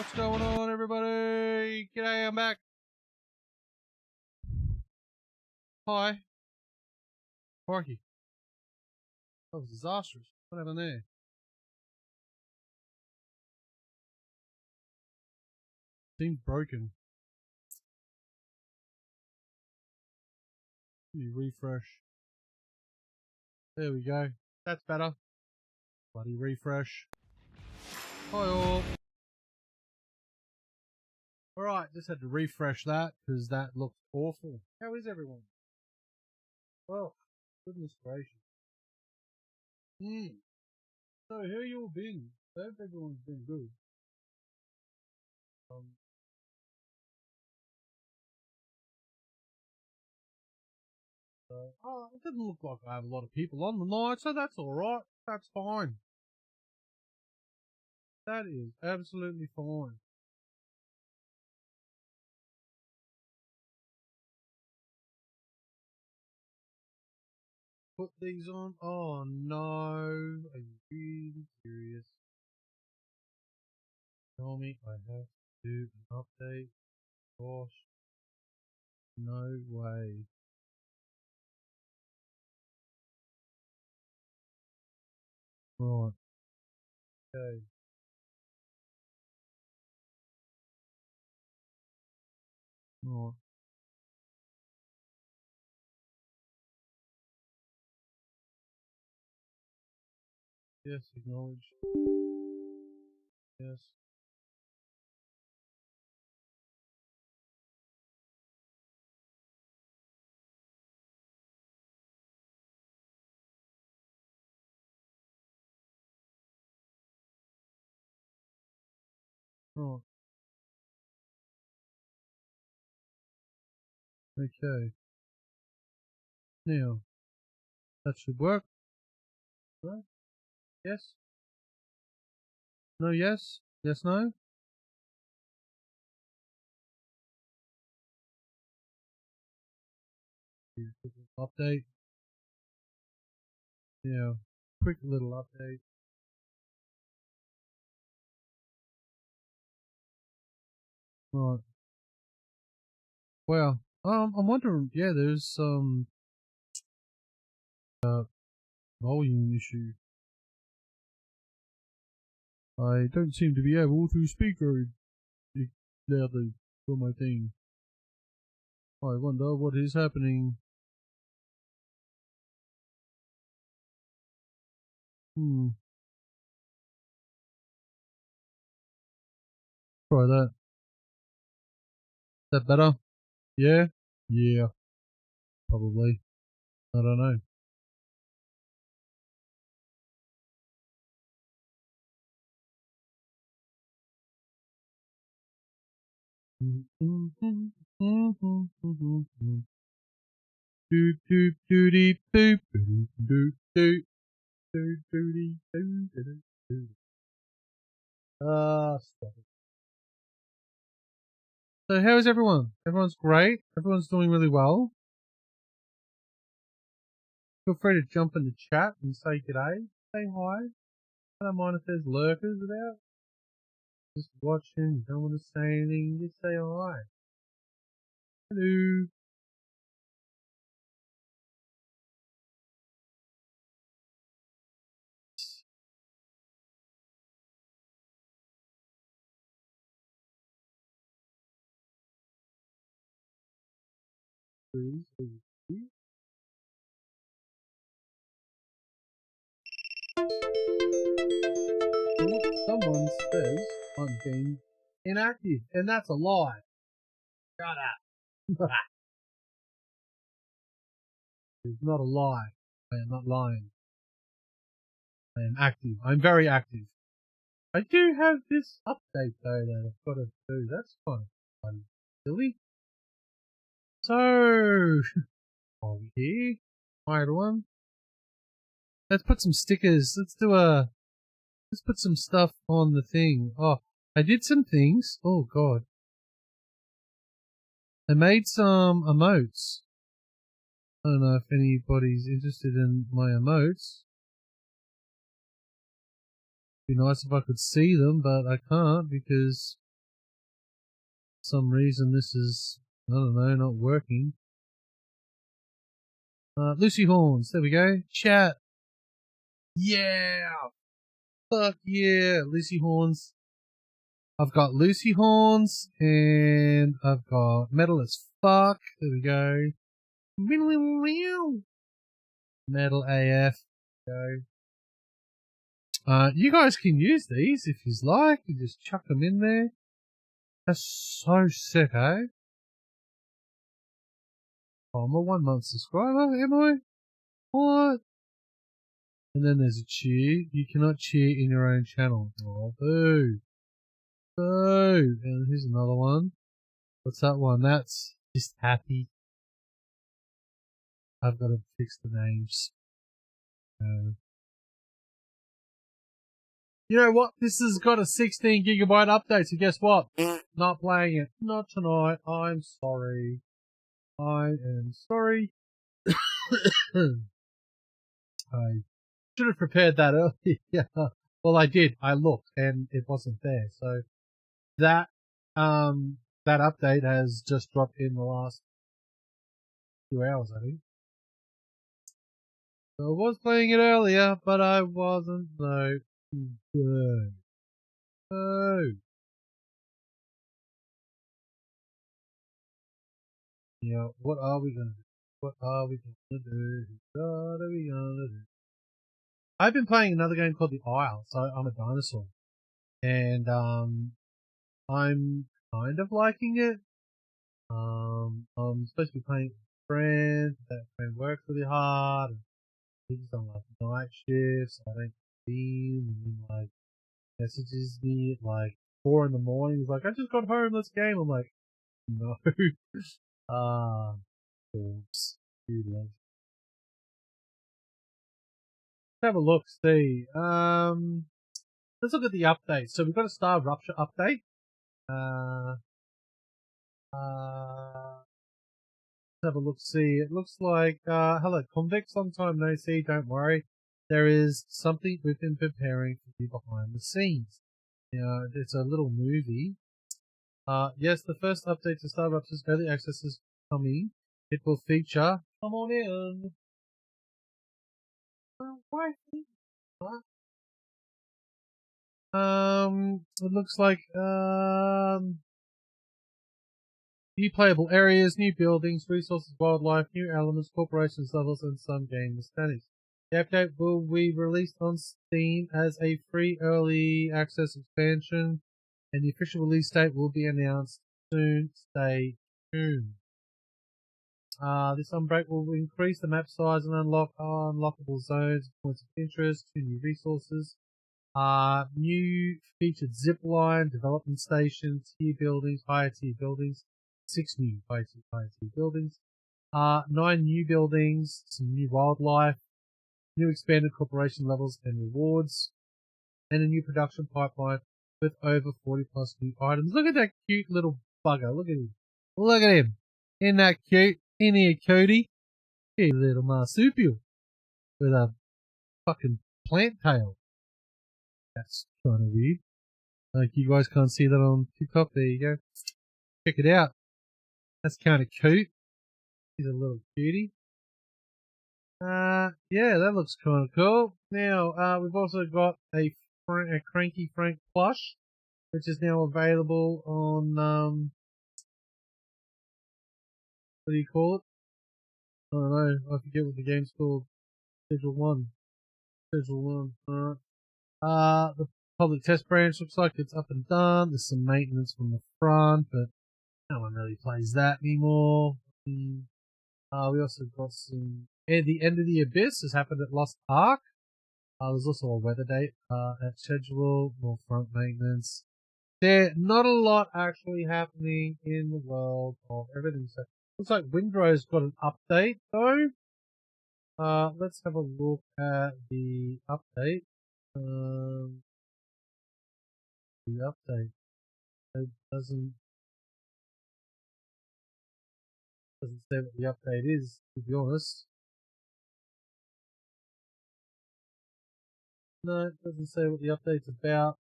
What's going on, everybody? G'day, I'm back. Hi. Crikey. That was disastrous. What happened there? Seems broken. Let me refresh. There we go. That's better. Bloody refresh. Hi all. Alright, just had to refresh that because that looked awful. How is everyone? Well, goodness gracious. So how you all been? I hope everyone's been good. It didn't look like I have a lot of people on the night, so that's alright. That's fine. That is absolutely fine. Put these on. Oh no. Are you really serious? Tell me I have to do an update. Gosh. No way. Right. Okay. Right. Yes, acknowledge. Yes. Right. Okay. Now, that should work. Right? Yes? No, yes? Yes, no? Update. Yeah. Quick little update. Right. Well, I'm wondering, yeah, there's some volume issue. I don't seem to be able to speak very loudly for my thing. I wonder what is happening. Try that. Is that better? Yeah? Yeah, probably. I don't know. Stop it. So how is everyone? Everyone's great. Everyone's doing really well. Feel free to jump in the chat and say g'day. Say hi. I don't mind if there's lurkers about. Just watching. You don't want to say anything. Just say hi. Hello. Please. Someone says I'm being inactive, and that's a lie. Shut up. It's not a lie. I am not lying. I am active. I'm very active. I do have this update though that I've got to do. That's kind of fun. Silly. So, over here. Hi everyone. Let's put some stickers. Let's put some stuff on the thing. Oh, I did some things. Oh god. I made some emotes. I don't know if anybody's interested in my emotes. Be nice if I could see them, but I can't because for some reason this is, I don't know, not working. Lucy Horns, there we go. Chat. Yeah! Fuck yeah! Lucy Horns. I've got Lucy Horns, and I've got Metal as Fuck. There we go. Metal AF. There we go. You guys can use these if you like. You just chuck them in there. That's so sick, eh? Oh, I'm a 1 month subscriber, am I? What? And then there's a cheer. You cannot cheer in your own channel. Oh, boo. Boo. And here's another one. What's that one? That's just happy. I've got to fix the names. You know what? This has got a 16 gigabyte update, so guess what? Not playing it. Not tonight. I'm sorry. I am sorry. I should have prepared that earlier. Yeah. Well, I did. I looked and it wasn't there. So that update has just dropped in the last few hours, I think. So I was playing it earlier, but I wasn't. So good. Oh. Yeah. What are we gonna do? What are we gonna do? What are we gonna do? I've been playing another game called The Isle. So I'm a dinosaur, and I'm kind of liking it. I'm supposed to be playing with friends. That friend works really hard. And he's on like night shifts. I don't see him. And then like messages me at like 4 in the morning. He's like, "I just got home. Let's game." I'm like, "No." Oops. Let's have a look. See. Let's look at the update. So we've got a Star Rupture update. Let's have a look. See, it looks like hello convicts, long time no see. Don't worry, there is something we've been preparing for you behind the scenes. It's a little movie. Yes, the first update to Star Rupture's early access is coming. It will feature. Come on in. Why? It looks like new playable areas, new buildings, resources, wildlife, new elements, corporations, levels, and some game mechanics. The update will be released on Steam as a free early access expansion, and the official release date will be announced soon. Stay tuned. This update will increase the map size and unlock unlockable zones, points of interest, 2 new resources, new featured zip line, development stations, tier buildings, higher tier buildings, 6 new higher tier buildings, 9 new buildings, some new wildlife, new expanded corporation levels and rewards, and a new production pipeline with over 40 plus new items. Look at that cute little bugger. Look at him. Look at him. Isn't that cute? In here, Cody. Cute little marsupial with a fucking plant tail. That's kind of weird. Like, you guys can't see that on TikTok. There you go. Check it out. That's kind of cute. He's a little cutie. Yeah, that looks kind of cool. Now, we've also got a Cranky Frank plush, which is now available on, what do you call it? I don't know. I forget what the game's called. Schedule 1. Alright. The public test branch looks like it's up and done. There's some maintenance from the front, but no one really plays that anymore. We also got some. The End of the Abyss has happened at Lost Ark. There's also a weather date at schedule, more front maintenance. There, not a lot actually happening in the world of everything. So, looks like Vinree's got an update though. Let's have a look at the update. The update. It doesn't say what the update is, to be honest. No, it doesn't say what the update's about.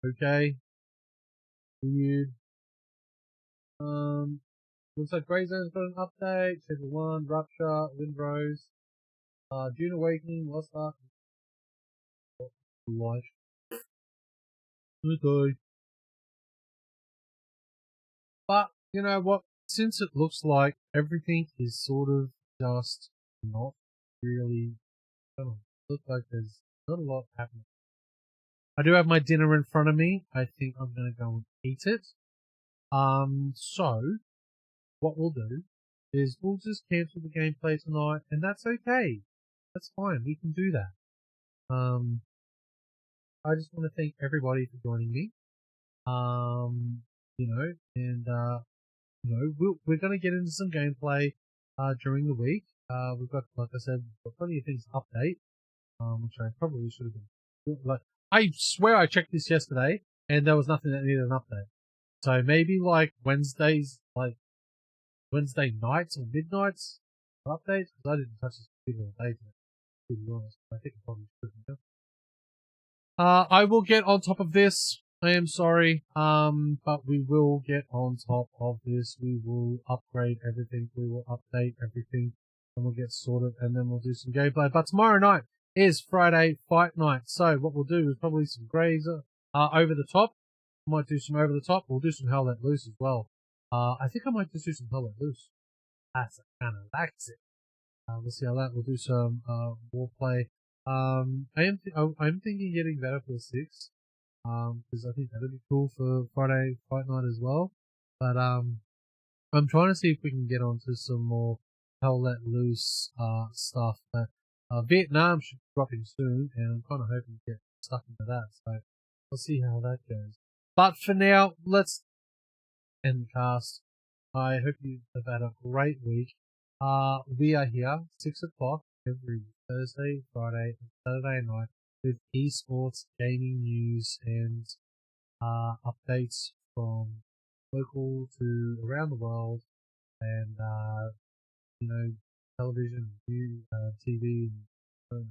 Okay. Weird. Looks like Greyzone's got an update. Schedule 1, Rupture, Vinree, Dune Awakening, Lost Ark. Life. Okay. But, you know what? Since it looks like everything is sort of just not really, I don't know, look like there's not a lot happening. I do have my dinner in front of me. I think I'm going to go and eat it. So, what we'll do is we'll just cancel the gameplay tonight, and that's okay. That's fine. We can do that. I just want to thank everybody for joining me. You know, and you know, we're going to get into some gameplay during the week. We've got, like I said, we've got plenty of things to update, which I probably should have been. Like, I swear I checked this yesterday, and there was nothing that needed an update. So maybe like Wednesdays, like Wednesday nights or midnights updates, because I didn't touch this computer all day today, to be honest. I think I probably should have. I will get on top of this. I am sorry, but we will get on top of this. We will upgrade everything. We will update everything, and we'll get sorted, and then we'll do some gameplay. But tomorrow night is Friday Fight Night, so what we'll do is probably some Greys over the top. Might do some over the top. We'll do some Hell Let Loose as well. I think I might just do some Hell Let Loose. That's kind of that's it. We'll see how that. We'll do some warplay. I'm thinking getting Battlefield 6. Because I think that'd be cool for Friday Fight Night as well. But I'm trying to see if we can get onto some more Hell Let Loose stuff. But Vietnam should be dropping soon, and I'm kind of hoping to get stuck into that. So we'll see how that goes. But for now, let's end the cast. I hope you have had a great week. We are here 6 o'clock every Thursday, Friday, and Saturday night with esports, gaming news, and updates from local to around the world, and you know, television, TV, and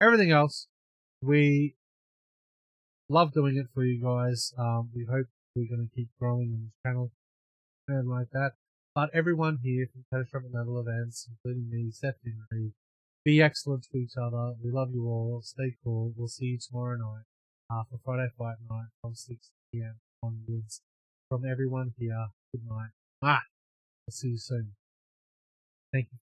everything else. We love doing it for you guys. We hope we're going to keep growing in this channel and like that. But everyone here from Catastrophic Level Events, including me, Seth, Vinree, be excellent to each other. We love you all. Stay cool. We'll see you tomorrow night for Friday Fight Night from 6 p.m. onwards. From everyone here, good night. I'll see you soon. Thank you.